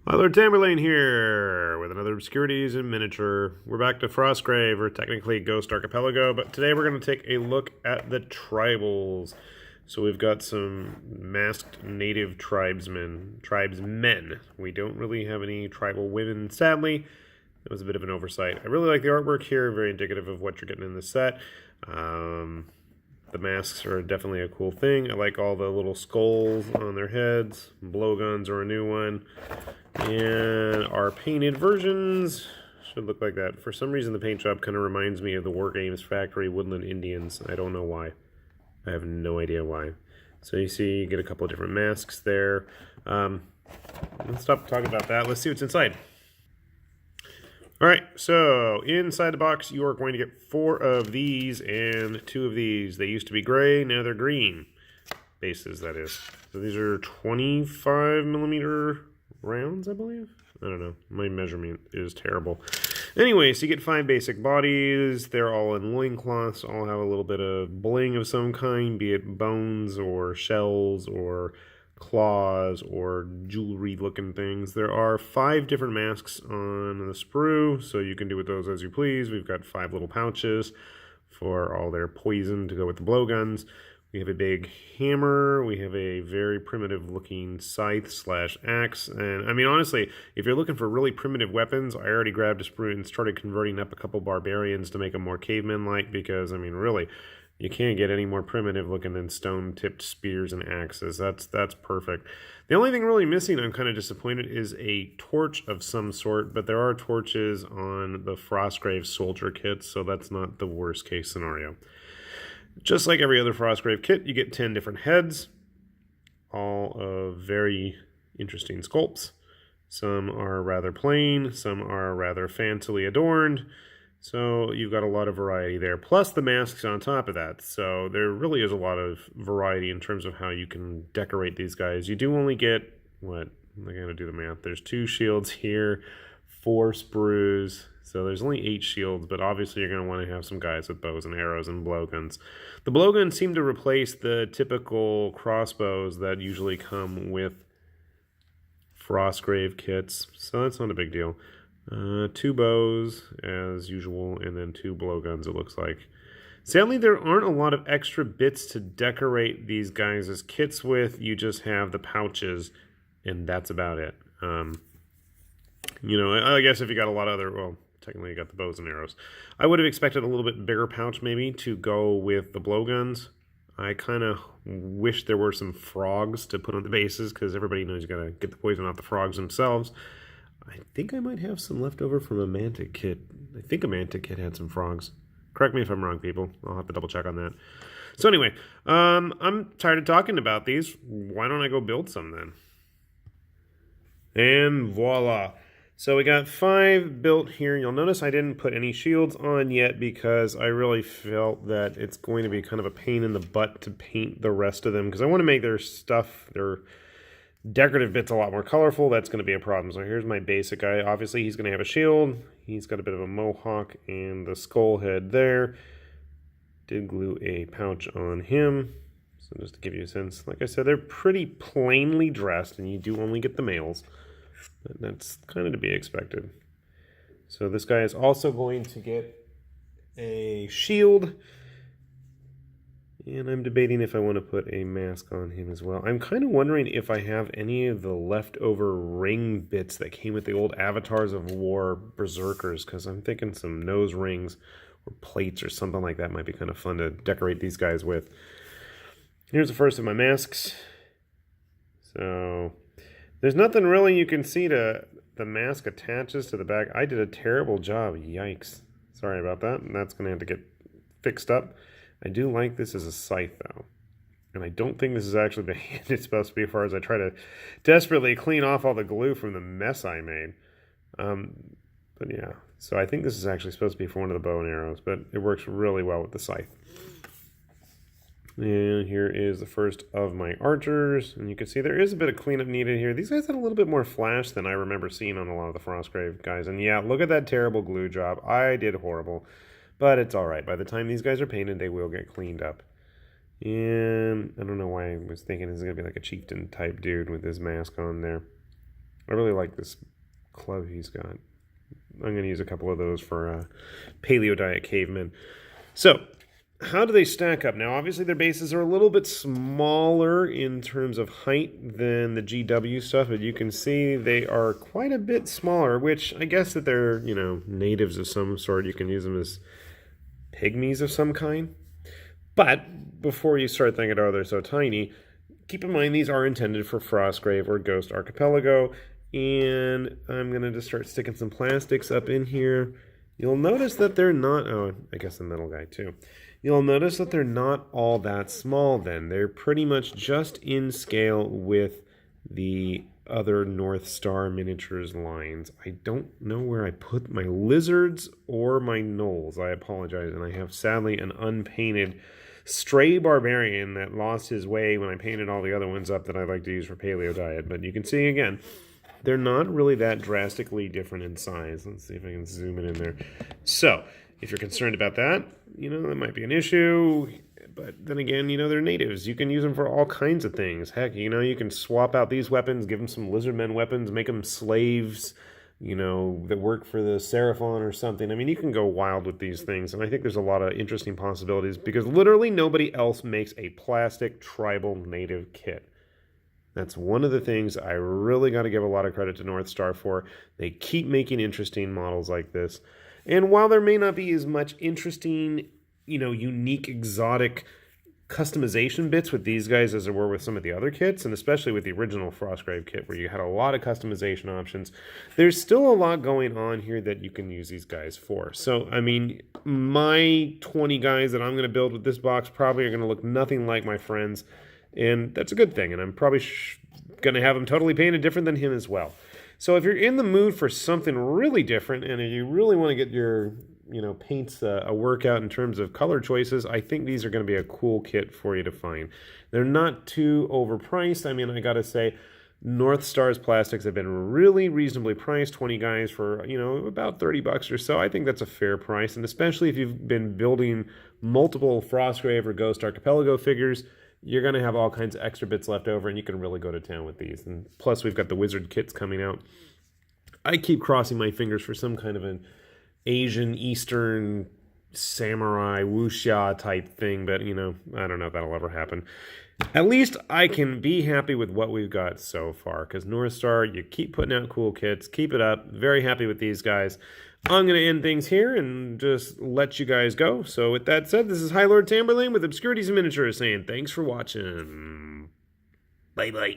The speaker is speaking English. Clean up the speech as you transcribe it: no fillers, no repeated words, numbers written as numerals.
Hi, Lord Tamberlane here with another Obscurities in Miniature. We're back to Frostgrave, or technically Ghost Archipelago, but today we're going to take a look at the Tribals. So we've got some masked native tribesmen. We don't really have any tribal women, sadly. It was a bit of an oversight. I really like the artwork here, very indicative of what you're getting in the set. The masks are definitely a cool thing. I like all the little skulls on their heads. Blowguns are a new one. And our painted versions should look like that. For some reason, the paint job kind of reminds me of the War Games Factory Woodland Indians. I don't know why. I have no idea why. So you see, you get a couple of different masks there. Let's stop talking about that. Let's see what's inside. Alright, so inside the box you are going to get 4 of these and 2 of these. They used to be gray, now they're green. Bases, that is. So these are 25mm rounds, I believe? I don't know. My measurement is terrible. Anyway, so you get 5 basic bodies. They're all in loincloths. All have a little bit of bling of some kind, be it bones or shells or claws or jewelry looking things. There are 5 different masks on the sprue, so you can do with those as you please. We've got 5 little pouches for all their poison to go with the blowguns. We have a big hammer. We have a very primitive looking scythe slash axe. And I mean, honestly, if you're looking for really primitive weapons, I already grabbed a sprue and started converting up a couple barbarians to make them more cavemen-like, because, I mean, really, you can't get any more primitive looking than stone-tipped spears and axes. That's perfect. The only thing really missing, I'm kind of disappointed, is a torch of some sort, but there are torches on the Frostgrave soldier kits, so that's not the worst case scenario. Just like every other Frostgrave kit, you get 10 different heads, all of very interesting sculpts. Some are rather plain, some are rather fancily adorned, so you've got a lot of variety there. Plus the masks on top of that, so there really is a lot of variety in terms of how you can decorate these guys. You do only get, what, I gotta do the math, there's 2 shields here, 4 sprues, so there's only 8 shields, but obviously you're going to want to have some guys with bows and arrows and blowguns. The blowguns seem to replace the typical crossbows that usually come with Frostgrave kits, so that's not a big deal. 2 bows, as usual, and then 2 blowguns, it looks like. Sadly, there aren't a lot of extra bits to decorate these guys as kits with. You just have the pouches, and that's about it. You know, I guess if you got a lot of other, well, technically you got the bows and arrows. I would have expected a little bit bigger pouch maybe to go with the blowguns. I kind of wish there were some frogs to put on the bases, because everybody knows you got to get the poison off the frogs themselves. I think I might have some left over from a Mantic kit. I think a Mantic kit had some frogs. Correct me if I'm wrong, people. I'll have to double check on that. So anyway, I'm tired of talking about these. Why don't I go build some then? And voila. So we got 5 built here. You'll notice I didn't put any shields on yet because I really felt that it's going to be kind of a pain in the butt to paint the rest of them, because I want to make their stuff, their decorative bits, a lot more colorful. That's going to be a problem. So here's my basic guy. Obviously he's going to have a shield. He's got a bit of a mohawk and the skull head there. Did glue a pouch on him. So just to give you a sense, like I said, they're pretty plainly dressed, and you do only get the males. But that's kind of to be expected. So this guy is also going to get a shield. And I'm debating if I want to put a mask on him as well. I'm kind of wondering if I have any of the leftover ring bits that came with the old Avatars of War Berserkers, because I'm thinking some nose rings or plates or something like that might be kind of fun to decorate these guys with. Here's the first of my masks. So there's nothing really you can see to the mask attaches to the back. I did a terrible job. Yikes. Sorry about that. And that's going to have to get fixed up. I do like this as a scythe, though. And I don't think this is actually the hand it's supposed to be, as far as I try to desperately clean off all the glue from the mess I made. But yeah, so I think this is actually supposed to be for one of the bow and arrows, but it works really well with the scythe. And here is the first of my archers, and you can see there is a bit of cleanup needed here. These guys had a little bit more flash than I remember seeing on a lot of the Frostgrave guys, and yeah, look at that terrible glue job. I did horrible, but it's alright. By the time these guys are painted, they will get cleaned up. And I don't know why I was thinking this is going to be like a chieftain type dude with his mask on there. I really like this club he's got. I'm going to use a couple of those for Paleo Diet cavemen. So, how do they stack up? Now, obviously, their bases are a little bit smaller in terms of height than the GW stuff, but you can see they are quite a bit smaller, which I guess that they're, natives of some sort. You can use them as pygmies of some kind. But before you start thinking, oh, they're so tiny, keep in mind these are intended for Frostgrave or Ghost Archipelago, and I'm going to just start sticking some plastics up in here. You'll notice that they're not, oh, I guess the metal guy too. You'll notice that they're not all that small then. They're pretty much just in scale with the other Northstar Miniatures lines. I don't know where I put my lizards or my gnolls. I apologize, and I have sadly an unpainted stray barbarian that lost his way when I painted all the other ones up that I like to use for Paleo Diet. But you can see again, they're not really that drastically different in size. Let's see if I can zoom it in there. So, if you're concerned about that, that might be an issue. But then again, they're natives. You can use them for all kinds of things. Heck, you can swap out these weapons, give them some lizardmen weapons, make them slaves, that work for the Seraphon or something. I mean, you can go wild with these things. And I think there's a lot of interesting possibilities because literally nobody else makes a plastic tribal native kit. That's one of the things I really got to give a lot of credit to Northstar for. They keep making interesting models like this. And while there may not be as much interesting, unique, exotic customization bits with these guys as there were with some of the other kits, and especially with the original Frostgrave kit where you had a lot of customization options, there's still a lot going on here that you can use these guys for. So, I mean, my 20 guys that I'm going to build with this box probably are going to look nothing like my friends. And that's a good thing, and I'm probably going to have him totally painted different than him as well. So if you're in the mood for something really different, and you really want to get your paints a workout in terms of color choices, I think these are going to be a cool kit for you to find. They're not too overpriced. I mean, I got to say, Northstar's plastics have been really reasonably priced. 20 guys for, about $30 or so. I think that's a fair price, and especially if you've been building multiple Frostgrave or Ghost Archipelago figures, you're going to have all kinds of extra bits left over, and you can really go to town with these. And plus, we've got the wizard kits coming out. I keep crossing my fingers for some kind of an Asian, Eastern, samurai, wuxia type thing, but, I don't know if that'll ever happen. At least I can be happy with what we've got so far, because Northstar, you keep putting out cool kits. Keep it up. Very happy with these guys. I'm going to end things here and just let you guys go. So with that said, this is High Lord Tamberlane with Obscurities and Miniatures saying thanks for watching. Bye-bye.